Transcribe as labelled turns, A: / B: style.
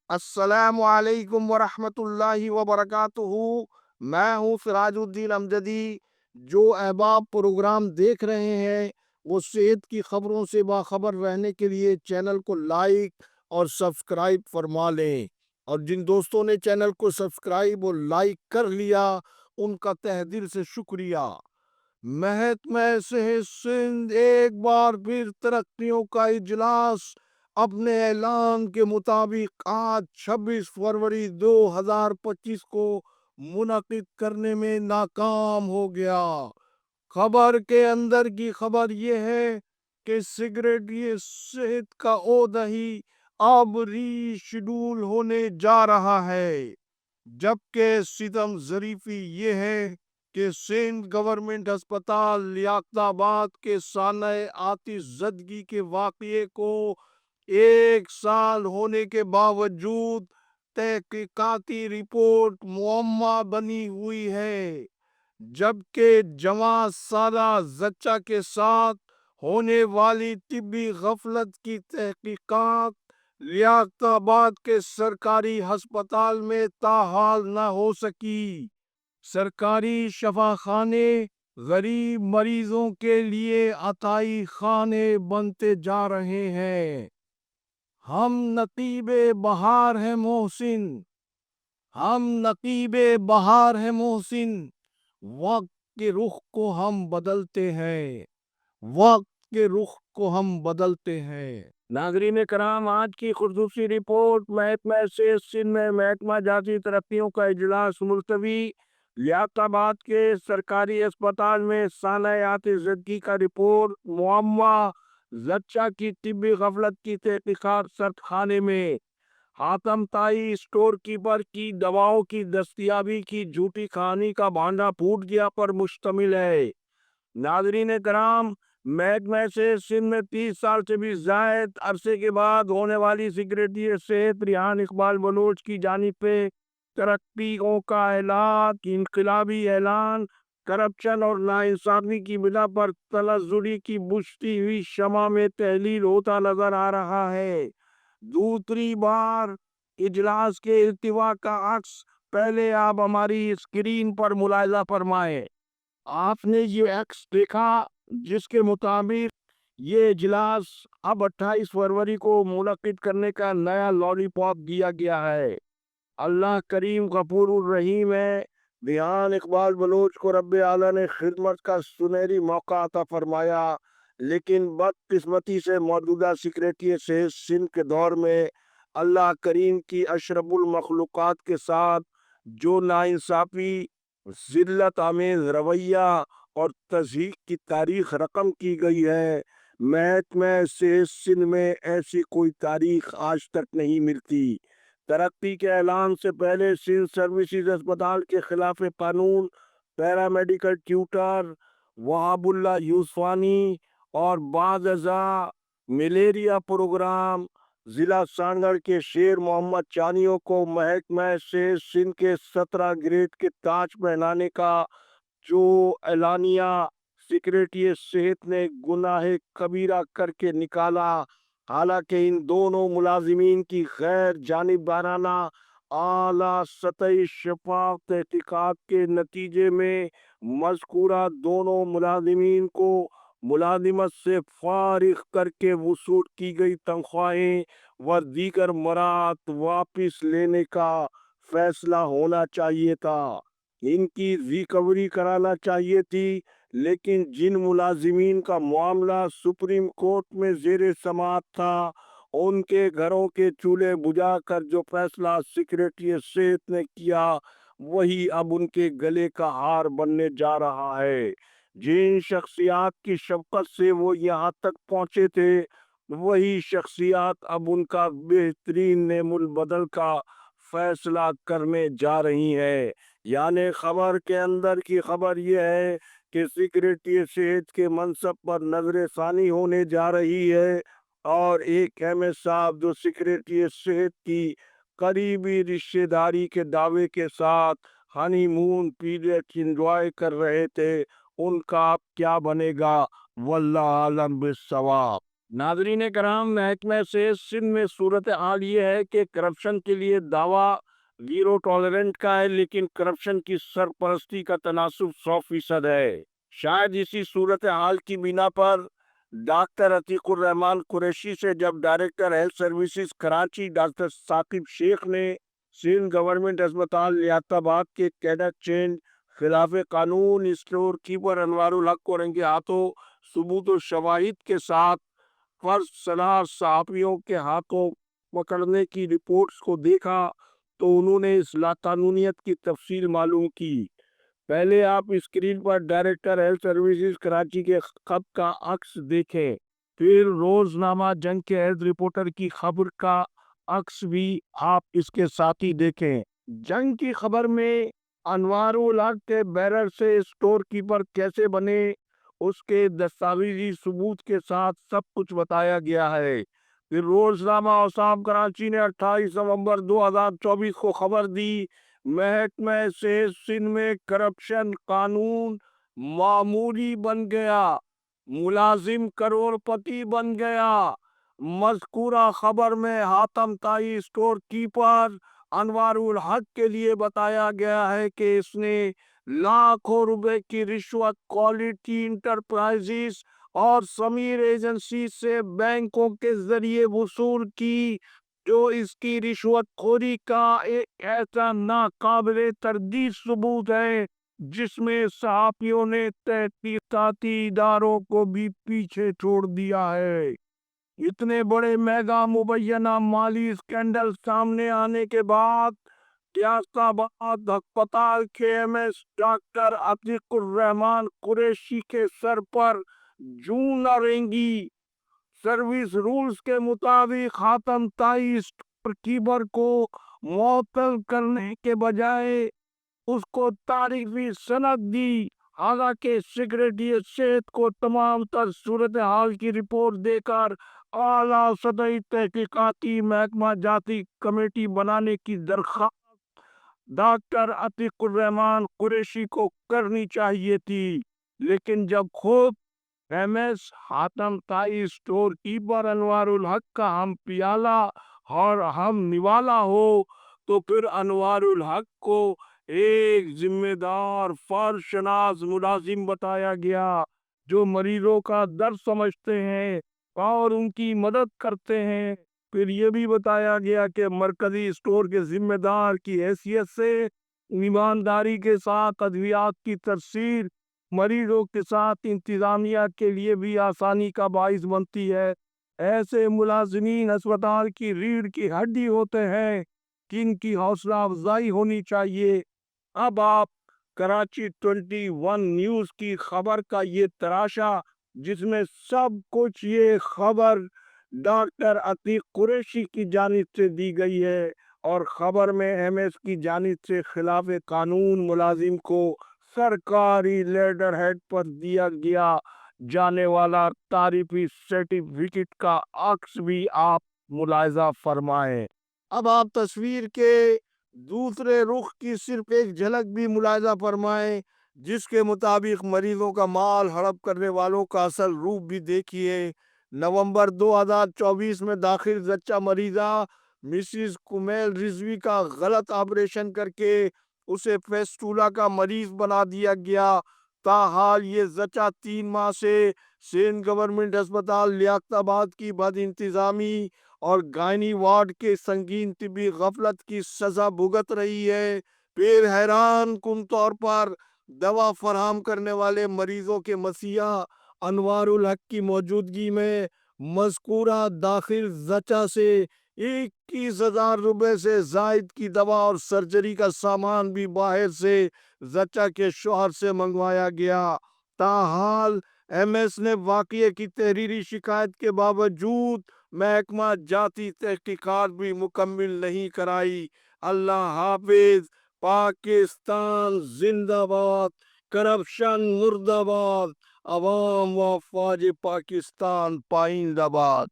A: السلام علیکم ورحمۃ اللہ وبرکاتہ۔ میں ہوں سراج الدین امجدی۔ جو احباب پروگرام دیکھ رہے ہیں وہ صحت کی خبروں سے باخبر رہنے کے لیے چینل کو لائک اور سبسکرائب فرما لیں، اور جن دوستوں نے چینل کو سبسکرائب اور لائک کر لیا ان کا تہ دل سے شکریہ۔ محکمہ صحت سندھ ایک بار پھر ترقیوں کا اجلاس اپنے اعلان کے مطابق آج 26 فروری 2025 کو منعقد کرنے میں ناکام ہو گیا۔ خبر کے اندر کی خبر یہ ہے کہ سیکریٹری صحت کا عہدہ ہی اب ری شیڈول ہونے جا رہا ہے، جبکہ ستم ظریفی یہ ہے کہ سندھ گورنمنٹ ہسپتال لیاقت آباد کے سانحہ آتش زدگی کے واقعے کو 1 سال ہونے کے باوجود تحقیقاتی رپورٹ معمہ بنی ہوئی ہے، جبکہ جواں سالہ زچہ کے ساتھ ہونے والی طبی غفلت کی تحقیقات لیاقت آباد کے سرکاری ہسپتال میں تاحال نہ ہو سکی۔ سرکاری شفاخانے غریب مریضوں کے لیے عطائی خانے بنتے جا رہے ہیں۔ ہم نقیب بہار ہیں محسن، ہم نقیب بہار ہیں محسن، وقت کے رخ کو ہم بدلتے ہیں، وقت کے رخ کو ہم بدلتے ہیں۔ ناظرین کرام، آج کی خصوصی رپورٹ محکمہ صحت سندھ میں محکمہ جاتی ترقیوں کا اجلاس ملتوی۔ لیاقت آباد کے سرکاری اسپتال میں سانحہ آتش زدگی کا رپورٹ معمہ، زچہ کی طبی غفلت کی تحقیقات سرد خانے میں، حاتم طائی اسٹور کیپر کی دواؤں کی دستیابی کی جھوٹی کہانی کا بھانڈا پھوٹ گیا پر مشتمل ہے۔ ناظرین کرام، محکمہ صحت سندھ میں 30 سال سے بھی زائد عرصے کے بعد ہونے والی سیکریٹری صحت ریحان اقبال بلوچ کی جانب پہ ترقیوں کا اعلان، انقلابی اعلان، کرپشن اور ناانصافی کی بنا پر تنزلی کی بجھتی ہوئی شمع میں تحلیل ہوتا نظر آ رہا ہے۔ دوسری بار اجلاس کے التوا کا عکس پہلے آپ ہماری اسکرین پر ملاحظہ فرمائیں۔ آپ نے یہ عکس دیکھا جس کے مطابق یہ اجلاس اب 28 فروری کو منعقد کرنے کا نیا لالی پاپ دیا گیا ہے۔ اللہ کریم غفور الرحیم ہے۔ ریحان اقبال بلوچ کو رب اعلیٰ نے خدمت کا سنہری موقع عطا فرمایا، لیکن بدقسمتی سے موجودہ سیکریٹری صحت سندھ کے دور میں اللہ کریم کی اشرف المخلوقات کے ساتھ جو ناانصافی، ذلت آمیز رویہ اور تضحیک کی تاریخ رقم کی گئی ہے، محکمہ صحت سندھ میں ایسی کوئی تاریخ آج تک نہیں ملتی۔ ترقی کے اعلان سے پہلے سندھ سروسز اسپتال کے خلاف قانون، پیرامیڈیکل ٹیوٹر وہاب اللہ یوسفانی اور بعض ازاں ملیریا پروگرام ضلع سانگڑ کے شیر محمد چانیوں کو محکمہ صحت سندھ کے 17 گریڈ کے تاج پہنانے کا جو اعلانیہ سیکریٹری صحت نے گناہ کبیرہ کر کے نکالا، حالانکہ ان دونوں ملازمین کی غیر جانبدارانہ اعلیٰ سطحی شفاف تحقیقات کے نتیجے میں مذکورہ دونوں ملازمین کو ملازمت سے فارغ کر کے وصول کی گئی تنخواہیں و دیگر مراد واپس لینے کا فیصلہ ہونا چاہیے تھا، ان کی ریکوری کرانا چاہیے تھی، لیکن جن ملازمین کا معاملہ سپریم کورٹ میں زیر سماعت تھا ان کے گھروں کے چولہے بجھا کر جو فیصلہ سیکریٹری صحت نے کیا وہی اب ان کے گلے کا ہار بننے جا رہا ہے۔ جن شخصیات کی شفقت سے وہ یہاں تک پہنچے تھے وہی شخصیات اب ان کا بہترین نعم البدل کا فیصلہ کرنے جا رہی ہیں۔ یعنی خبر کے اندر کی خبر یہ ہے کہ سیکریٹری صحت کے منصب پر نظر ثانی ہونے جا رہی ہے، اور ایک ایم ایس صاحب جو سیکریٹری صحت کی قریبی رشتہ داری کے دعوے کے ساتھ ہنی مون پیریڈ انجوائے کر رہے تھے، ان کا اب کیا بنے گا، واللہ عالم بالصواب۔
B: ناظرین کرام، محکمہ سے سندھ میں صورتحال یہ ہے کہ کرپشن کے لیے دعویٰ زیرو ٹالرنٹ کا ہے، لیکن کرپشن کی سرپرستی کا تناسب 100% ہے۔ شاید اسی صورتحال کی بنا پر ڈاکٹر عتیق الرحمان قریشی سے جب director health services Karachi doctor Saqib شیخ نے سندھ گورنمنٹ اسپتال لیاقت آباد کے کیڈر چینج خلاف قانون اسٹور کیپر انوار الحق کو رنگے ہاتھوں ثبوت و شواہد کے ساتھ فرض سلار صحافیوں کے ہاتھوں پکڑنے کی رپورٹس کو دیکھا تو انہوں نے اس لاقانونیت کی تفصیل معلوم کی۔ پہلے آپ اسکرین پر ڈائریکٹر ہیلتھ سروسز کراچی کے خط کا عکس دیکھیں، پھر روزنامہ جنگ کے ہیلتھ رپورٹر کی خبر کا عکس بھی آپ اس کے ساتھ ہی دیکھیں۔ جنگ کی خبر میں انوار الحق کے بیرر سے اسٹور کیپر کیسے بنے، اس کے دستاویزی ثبوت کے ساتھ سب کچھ بتایا گیا ہے۔ پھر روزنامہ اوصاف کراچی نے 28 نومبر 2024 کو خبر دی، محکمہ صحت سندھ میں کرپشن قانون معمولی بن گیا، ملازم کروڑ پتی بن گیا۔ مذکورہ خبر میں حاتم طائی اسٹور کیپر انوار الحق کے لیے بتایا گیا ہے کہ اس نے لاکھوں روپے کی رشوت کوالٹی انٹرپرائزز اور سمیر ایجنسی سے بینکوں کے ذریعے وصول کی، جو اس کی رشوت خوری کا ایک ایسا ناقابل تردید ثبوت ہے جس میں صحافیوں نے تحقیقاتی اداروں کو بھی پیچھے چھوڑ دیا ہے۔ اتنے بڑے میگا مبینہ مالی اسکینڈل سامنے آنے کے بعد لیاقت آباد ہسپتال کے MS ڈاکٹر عتیق الرحمان قریشی کے سر پر جوں نہ رینگی۔ سروس رولز کے مطابق حاتم طائی اسٹور کیپر کو معطل کرنے کے بجائے اس کو تعریفی سند دی، حالانکہ سیکریٹری صحت کو تمام تر صورتحال کی رپورٹ دے کر اعلیٰ سطحی تحقیقاتی محکمہ جاتی کمیٹی بنانے کی درخواست ڈاکٹر عتیق الرحمان قریشی کو کرنی چاہیے تھی۔ لیکن جب خود MS حاتم طائی اسٹور کیپر انوار الحق کا ہم پیالہ اور ہم نوالا ہو، تو پھر انوار الحق کو ایک ذمہ دار فرض شناس ملازم بتایا گیا جو مریضوں کا درد سمجھتے ہیں اور ان کی مدد کرتے ہیں۔ پھر یہ بھی بتایا گیا کہ مرکزی اسٹور کے ذمہ دار کی حیثیت سے ایمانداری کے ساتھ ادویات کی ترسیل مریضوں کے ساتھ انتظامیہ کے لیے بھی آسانی کا باعث بنتی ہے۔ ایسے ملازمین اسپتال کی ریڑھ کی ہڈی ہوتے ہیں جن کی حوصلہ افزائی ہونی چاہیے۔ اب آپ کراچی 21 نیوز کی خبر کا یہ تراشا، جس میں سب کچھ یہ خبر ڈاکٹر عتیق قریشی کی جانب سے دی گئی ہے، اور خبر میں MS کی جانب سے خلاف قانون ملازم کو سرکاری لیڈر ہیڈ پر دیا گیا جانے والا تعریفی سرٹیفکیٹ کا عکس بھی آپ ملاحظہ فرمائیں۔
A: اب آپ تصویر کے دوسرے رخ کی صرف ایک جھلک بھی ملاحظہ فرمائیں، جس کے مطابق مریضوں کا مال ہڑپ کرنے والوں کا اصل روپ بھی دیکھیے۔ نومبر 2024 میں داخل زچہ مریضہ مسز کمیل رضوی کا غلط آپریشن کر کے اسے فیسٹولا کا مریض بنا دیا گیا۔ تاحال یہ زچہ 3 ماہ سے سندھ گورنمنٹ اسپتال لیاقت آباد کی بد انتظامی اور گائنی وارڈ کے سنگین طبی غفلت کی سزا بھگت رہی ہے۔ پھر حیران کن طور پر دوا فراہم کرنے والے مریضوں کے مسیحا انوار الحق کی موجودگی میں مذکورہ داخل زچہ سے 21,000 روپے سے زائد کی دوا اور سرجری کا سامان بھی باہر سے زچہ کے شوہر سے منگوایا گیا۔ تاحال MS نے واقعے کی تحریری شکایت کے باوجود محکمہ جاتی تحقیقات بھی مکمل نہیں کرائی۔ اللہ حافظ۔ پاکستان زندہ باد، کرپشن مردہ باد، عوام و افواج پاکستان پائندہ باد۔